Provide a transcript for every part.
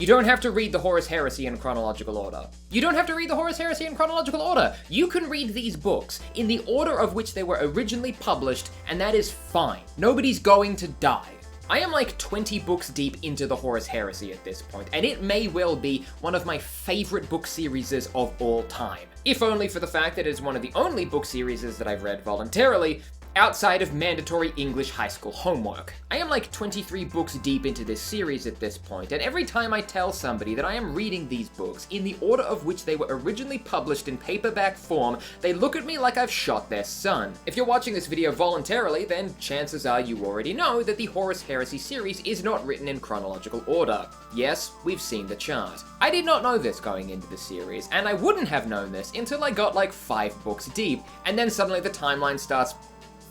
You don't have to read the Horus Heresy in chronological order. You don't have to read the Horus Heresy in chronological order. You can read these books in the order of which they were originally published, and that is fine. Nobody's going to die. I am like 20 books deep into the Horus Heresy at this point, and it may well be one of my favorite book series of all time. If only for the fact that it is one of the only book series that I've read voluntarily, outside of mandatory English high school homework. I am like 23 books deep into this series at this point, and every time I tell somebody that I am reading these books in the order of which they were originally published in paperback form, they look at me like I've shot their son. If you're watching this video voluntarily, then chances are you already know that the Horus Heresy series is not written in chronological order. Yes, we've seen the chart. I did not know this going into the series, and I wouldn't have known this until I got like 5 books deep, and then suddenly the timeline starts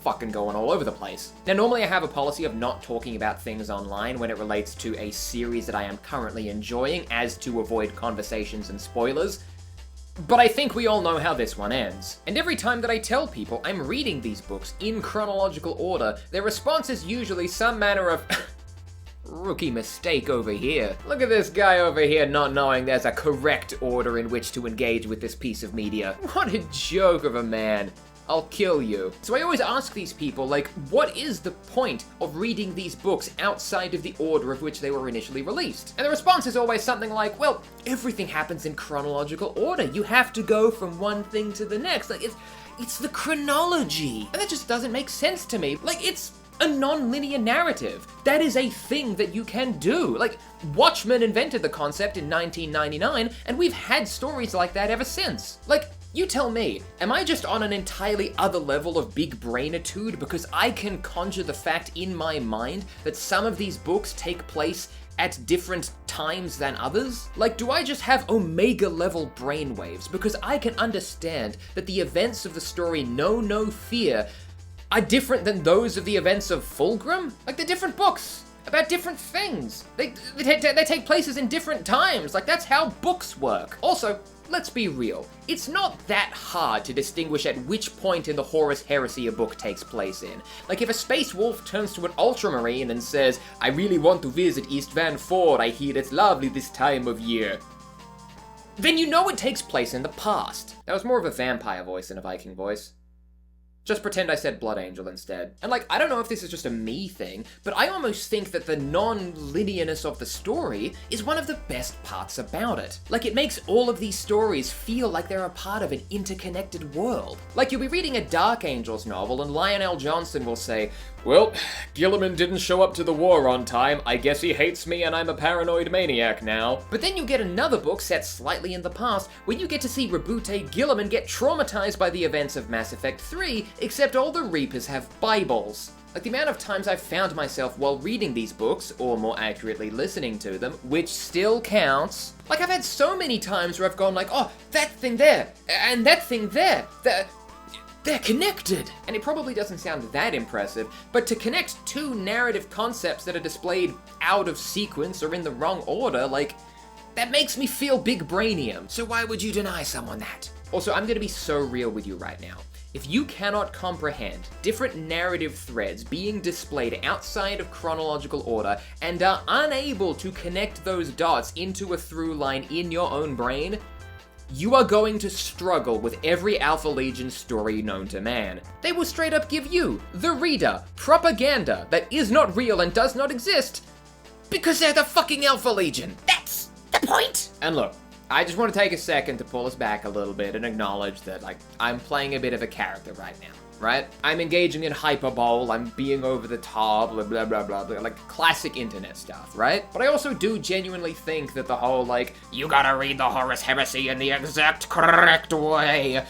fucking going all over the place. Now, normally I have a policy of not talking about things online when it relates to a series that I am currently enjoying, as to avoid conversations and spoilers, but I think we all know how this one ends. And every time that I tell people I'm reading these books in chronological order, their response is usually some manner of rookie mistake over here. Look at this guy over here not knowing there's a correct order in which to engage with this piece of media. What a joke of a man. I'll kill you. So I always ask these people, like, what is the point of reading these books outside of the order of which they were initially released? And the response is always something like, well, everything happens in chronological order. You have to go from one thing to the next. Like, it's the chronology. And that just doesn't make sense to me. Like, it's a non-linear narrative. That is a thing that you can do. Like, Watchmen invented the concept in 1999, and we've had stories like that ever since. Like, you tell me, am I just on an entirely other level of big brainitude because I can conjure the fact in my mind that some of these books take place at different times than others? Like, do I just have omega level brainwaves because I can understand that the events of the story Know No Fear are different than those of the events of Fulgrim? Like, they're different books about different things. They take places in different times. Like, that's how books work. Also, let's be real. It's not that hard to distinguish at which point in the Horus Heresy a book takes place in. Like, if a space wolf turns to an Ultramarine and says, I really want to visit East Van Ford, I hear it's lovely this time of year, then you know it takes place in the past. That was more of a vampire voice than a Viking voice. Just pretend I said Blood Angel instead. And like, I don't know if this is just a me thing, but I almost think that the non-linearness of the story is one of the best parts about it. Like, it makes all of these stories feel like they're a part of an interconnected world. Like, you'll be reading a Dark Angels novel and Lionel Johnson will say, well, Gilliman didn't show up to the war on time, I guess he hates me and I'm a paranoid maniac now. But then you get another book set slightly in the past where you get to see Rabute Gilliman get traumatized by the events of Mass Effect 3, except all the Reapers have Bibles. Like, the amount of times I've found myself while reading these books, or more accurately listening to them, which still counts. Like, I've had so many times where I've gone like, oh, that thing there, and that thing there, they're connected! And it probably doesn't sound that impressive, but to connect two narrative concepts that are displayed out of sequence or in the wrong order, like, that makes me feel big brainium. So why would you deny someone that? Also, I'm gonna be so real with you right now. If you cannot comprehend different narrative threads being displayed outside of chronological order and are unable to connect those dots into a through line in your own brain, you are going to struggle with every Alpha Legion story known to man. They will straight up give you, the reader, propaganda that is not real and does not exist because they're the fucking Alpha Legion. That's the point! And look, I just want to take a second to pull us back a little bit and acknowledge that, like, I'm playing a bit of a character right now, right? I'm engaging in hyperbole, I'm being over the top, blah, blah, blah, blah, blah, like classic internet stuff, right? But I also do genuinely think that the whole, like, you gotta read the Horus Heresy in the exact correct way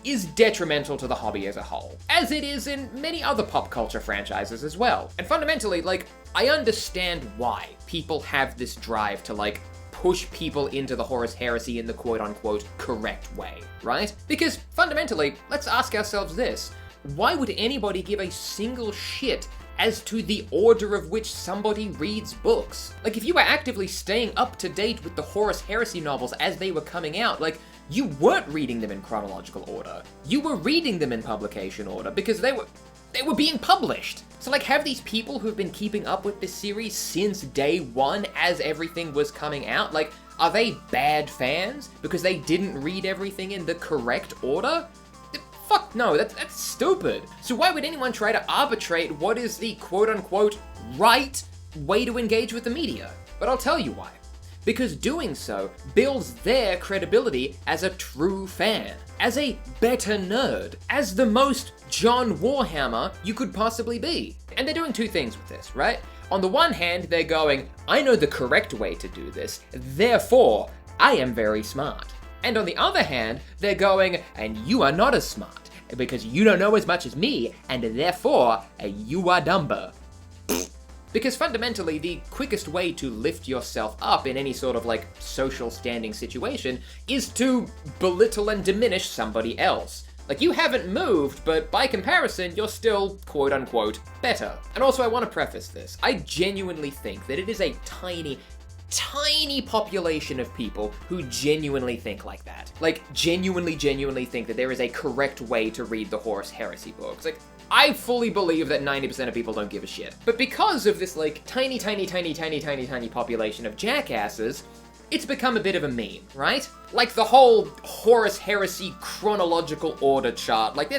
is detrimental to the hobby as a whole, as it is in many other pop culture franchises as well. And fundamentally, like, I understand why people have this drive to, like, push people into the Horus Heresy in the quote-unquote correct way, right? Because fundamentally, let's ask ourselves this. Why would anybody give a single shit as to the order of which somebody reads books? Like, if you were actively staying up to date with the Horus Heresy novels as they were coming out, like, you weren't reading them in chronological order. You were reading them in publication order because they were they were being published. So like, have these people who've been keeping up with this series since day one as everything was coming out, like, are they bad fans because they didn't read everything in the correct order? Fuck no, that's stupid. So why would anyone try to arbitrate what is the quote-unquote right way to engage with the media? But I'll tell you why. Because doing so builds their credibility as a true fan, as a better nerd, as the most John Warhammer you could possibly be. And they're doing two things with this, right? On the one hand, they're going, I know the correct way to do this, therefore, I am very smart. And on the other hand, they're going, and you are not as smart, because you don't know as much as me, and therefore, you are dumber. Because fundamentally, the quickest way to lift yourself up in any sort of like social standing situation is to belittle and diminish somebody else. Like, you haven't moved, but by comparison, you're still quote unquote better. And also, I want to preface this. I genuinely think that it is a tiny population of people who genuinely think like that. Like, genuinely think that there is a correct way to read the Horus Heresy books. Like, I fully believe that 90% of people don't give a shit. But because of this, like, tiny population of jackasses, it's become a bit of a meme, right? Like, the whole Horus Heresy chronological order chart, like,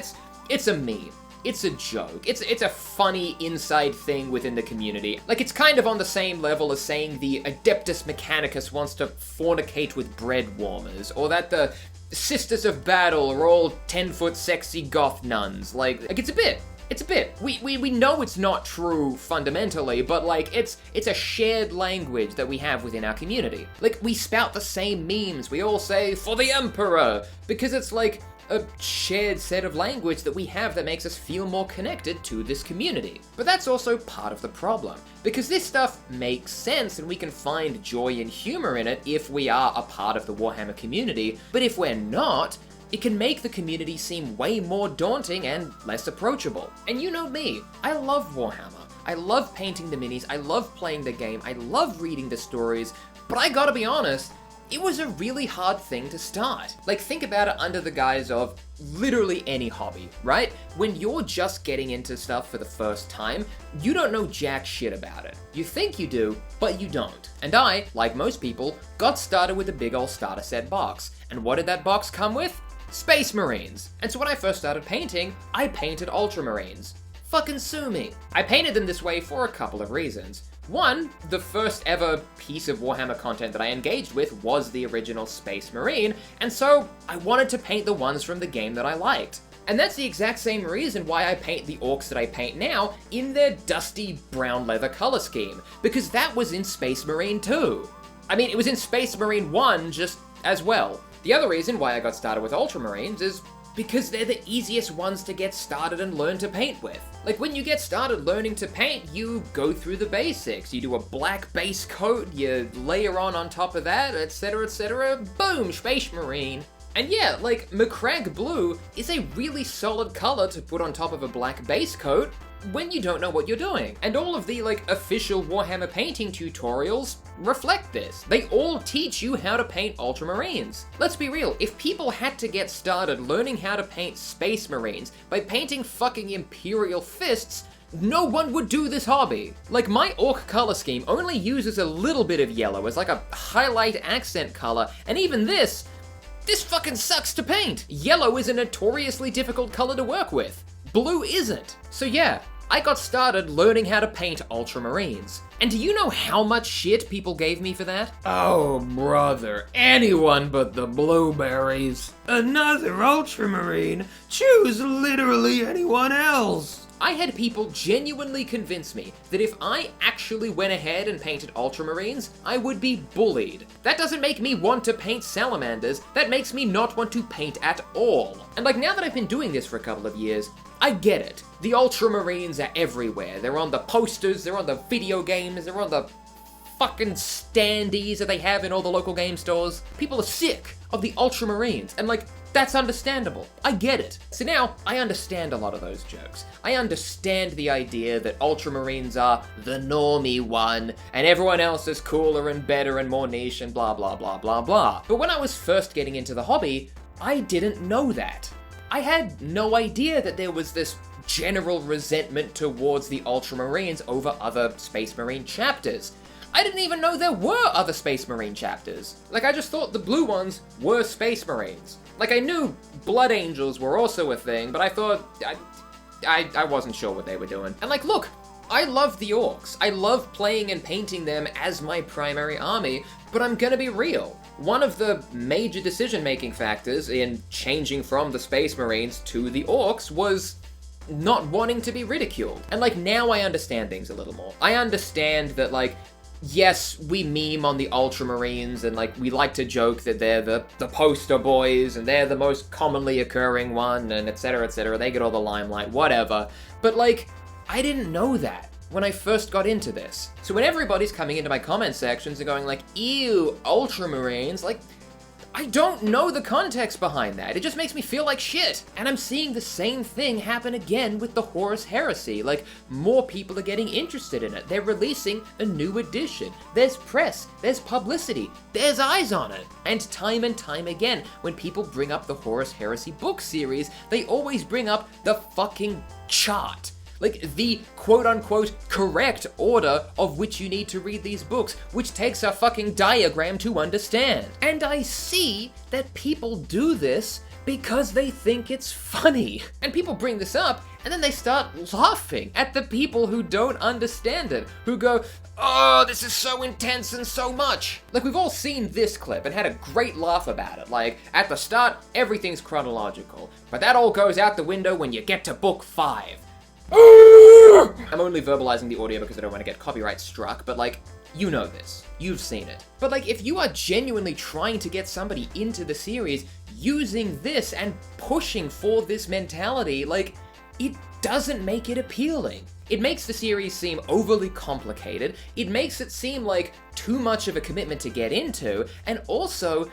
it's a meme. It's a joke. It's a funny inside thing within the community. Like, it's kind of on the same level as saying the Adeptus Mechanicus wants to fornicate with bread warmers, or that the Sisters of Battle are all 10-foot sexy goth nuns. Like, it's a bit. It's a bit. We know it's not true fundamentally, but like, it's a shared language that we have within our community. Like, we spout the same memes. We all say, "For the Emperor," because it's like a shared set of language that we have that makes us feel more connected to this community. But that's also part of the problem, because this stuff makes sense and we can find joy and humor in it if we are a part of the Warhammer community, but if we're not, it can make the community seem way more daunting and less approachable. And you know me, I love Warhammer. I love painting the minis, I love playing the game, I love reading the stories, but I gotta be honest, it was a really hard thing to start. Like, think about it under the guise of literally any hobby, right? When you're just getting into stuff for the first time, you don't know jack shit about it. You think you do, but you don't. And I, like most people, got started with a big ol' starter set box. And what did that box come with? Space Marines. And so when I first started painting, I painted Ultramarines. Fucking sue me. I painted them this way for a couple of reasons. One, the first ever piece of Warhammer content that I engaged with was the original Space Marine, and so I wanted to paint the ones from the game that I liked. And that's the exact same reason why I paint the orcs that I paint now in their dusty brown leather color scheme, because that was in Space Marine 2. I mean, it was in Space Marine 1 just as well. The other reason why I got started with Ultramarines is because they're the easiest ones to get started and learn to paint with. Like, when you get started learning to paint, you go through the basics. You do a black base coat, you layer on top of that, etc, boom, Space Marine. And yeah, like, Macragge Blue is a really solid color to put on top of a black base coat when you don't know what you're doing. And all of the, like, official Warhammer painting tutorials reflect this. They all teach you how to paint Ultramarines. Let's be real, if people had to get started learning how to paint Space Marines by painting fucking Imperial fists, no one would do this hobby. Like, my orc color scheme only uses a little bit of yellow as like a highlight accent color, and even this fucking sucks to paint. Yellow is a notoriously difficult color to work with. Blue isn't. So yeah, I got started learning how to paint Ultramarines. And do you know how much shit people gave me for that? Oh, brother, anyone but the blueberries. Another Ultramarine? Choose literally anyone else. I had people genuinely convince me that if I actually went ahead and painted Ultramarines, I would be bullied. That doesn't make me want to paint salamanders, that makes me not want to paint at all. And like, now that I've been doing this for a couple of years, I get it. The Ultramarines are everywhere. They're on the posters, they're on the video games, they're on the fucking standees that they have in all the local game stores. People are sick of the Ultramarines, and like, that's understandable. I get it. So now, I understand a lot of those jokes. I understand the idea that Ultramarines are the normie one, and everyone else is cooler and better and more niche and blah blah blah blah blah. But when I was first getting into the hobby, I didn't know that. I had no idea that there was this general resentment towards the Ultramarines over other Space Marine chapters. I didn't even know there were other Space Marine chapters. Like, I just thought the blue ones were Space Marines. Like, I knew Blood Angels were also a thing, but I thought, I wasn't sure what they were doing. And like, look, I love the Orcs. I love playing and painting them as my primary army, but I'm gonna be real. One of the major decision-making factors in changing from the Space Marines to the Orcs was not wanting to be ridiculed. And like, now I understand things a little more. I understand that, like, yes, we meme on the Ultramarines, and like, we like to joke that they're the poster boys, and they're the most commonly occurring one, and etc, etc, they get all the limelight, whatever. But like, I didn't know that when I first got into this. So when everybody's coming into my comment sections and going like, ew, Ultramarines, like, I don't know the context behind that. It just makes me feel like shit. And I'm seeing the same thing happen again with the Horus Heresy. Like, more people are getting interested in it. They're releasing a new edition. There's press, there's publicity, there's eyes on it. And time again, when people bring up the Horus Heresy book series, they always bring up the fucking chart. Like, the quote-unquote correct order of which you need to read these books, which takes a fucking diagram to understand. And I see that people do this because they think it's funny. And people bring this up, and then they start laughing at the people who don't understand it, who go, oh, this is so intense and so much. Like, we've all seen this clip and had a great laugh about it. Like, at the start, everything's chronological, but that all goes out the window when you get to book 5. I'm only verbalizing the audio because I don't want to get copyright struck, but like, you know this. You've seen it. But like, if you are genuinely trying to get somebody into the series using this and pushing for this mentality, like, it doesn't make it appealing. It makes the series seem overly complicated, it makes it seem like too much of a commitment to get into, and also,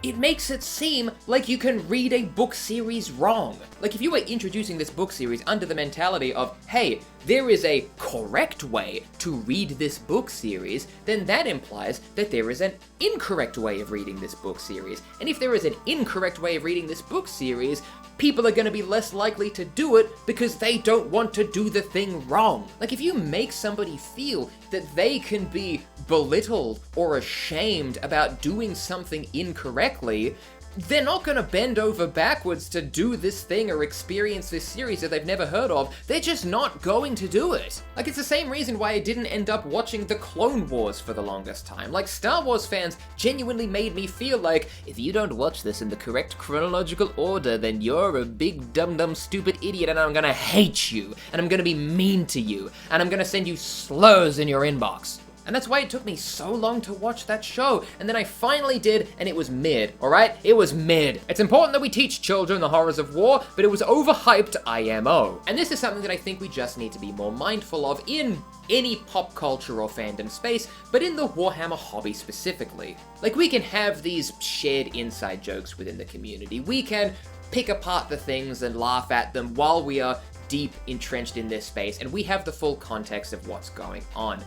it makes it seem like you can read a book series wrong. Like, if you were introducing this book series under the mentality of, hey, there is a correct way to read this book series, then that implies that there is an incorrect way of reading this book series. And if there is an incorrect way of reading this book series, people are going to be less likely to do it because they don't want to do the thing wrong. Like, if you make somebody feel that they can be belittled or ashamed about doing something incorrectly, they're not gonna bend over backwards to do this thing or experience this series that they've never heard of. They're just not going to do it. Like, it's the same reason why I didn't end up watching the Clone Wars for the longest time. Like, Star Wars fans genuinely made me feel like, if you don't watch this in the correct chronological order, then you're a big dumb stupid idiot, and I'm gonna hate you, and I'm gonna be mean to you, and I'm gonna send you slurs in your inbox. And that's why it took me so long to watch that show. And then I finally did, and it was mid, alright? It was mid. It's important that we teach children the horrors of war, but it was overhyped IMO. And this is something that I think we just need to be more mindful of in any pop culture or fandom space, but in the Warhammer hobby specifically. Like, we can have these shared inside jokes within the community. We can pick apart the things and laugh at them while we are deep entrenched in this space, and we have the full context of what's going on.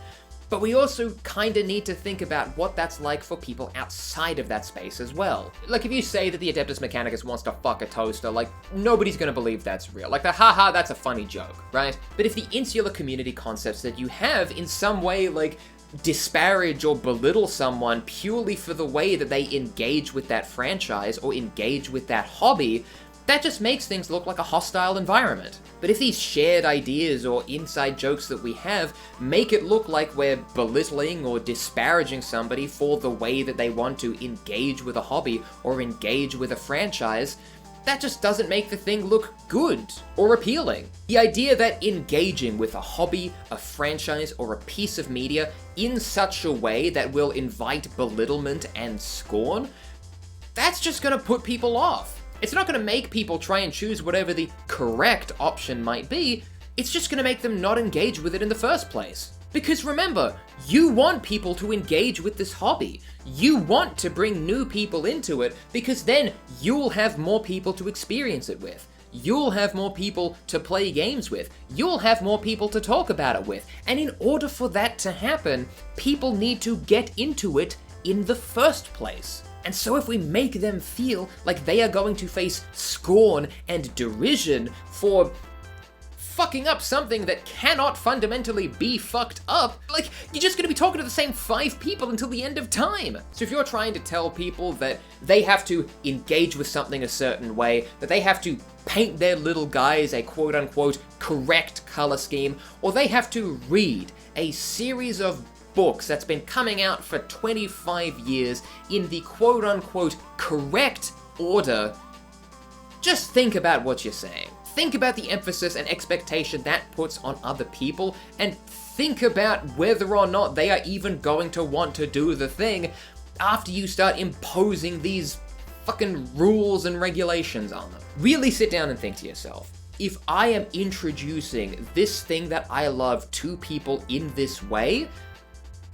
But we also kinda need to think about what that's like for people outside of that space as well. Like, if you say that the Adeptus Mechanicus wants to fuck a toaster, like, nobody's gonna believe that's real. Like, the haha, that's a funny joke, right? But if the insular community concepts that you have in some way, like, disparage or belittle someone purely for the way that they engage with that franchise or engage with that hobby, that just makes things look like a hostile environment. But if these shared ideas or inside jokes that we have make it look like we're belittling or disparaging somebody for the way that they want to engage with a hobby or engage with a franchise, that just doesn't make the thing look good or appealing. The idea that engaging with a hobby, a franchise, or a piece of media in such a way that will invite belittlement and scorn, that's just gonna put people off. It's not going to make people try and choose whatever the correct option might be, it's just going to make them not engage with it in the first place. Because remember, you want people to engage with this hobby. You want to bring new people into it because then you'll have more people to experience it with. You'll have more people to play games with. You'll have more people to talk about it with. And in order for that to happen, people need to get into it in the first place. And so if we make them feel like they are going to face scorn and derision for fucking up something that cannot fundamentally be fucked up, like, you're just gonna be talking to the same 5 people until the end of time. So if you're trying to tell people that they have to engage with something a certain way, that they have to paint their little guys a quote-unquote correct color scheme, or they have to read a series of books that's been coming out for 25 years in the quote-unquote correct order, just think about what you're saying. Think about the emphasis and expectation that puts on other people, and think about whether or not they are even going to want to do the thing after you start imposing these fucking rules and regulations on them. Really sit down and think to yourself, if I am introducing this thing that I love to people in this way,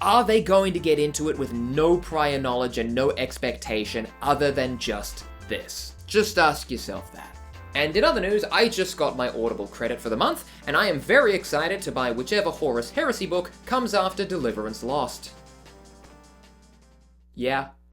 are they going to get into it with no prior knowledge and no expectation other than just this? Just ask yourself that. And in other news, I just got my Audible credit for the month, and I am very excited to buy whichever Horus Heresy book comes after Deliverance Lost. Yeah,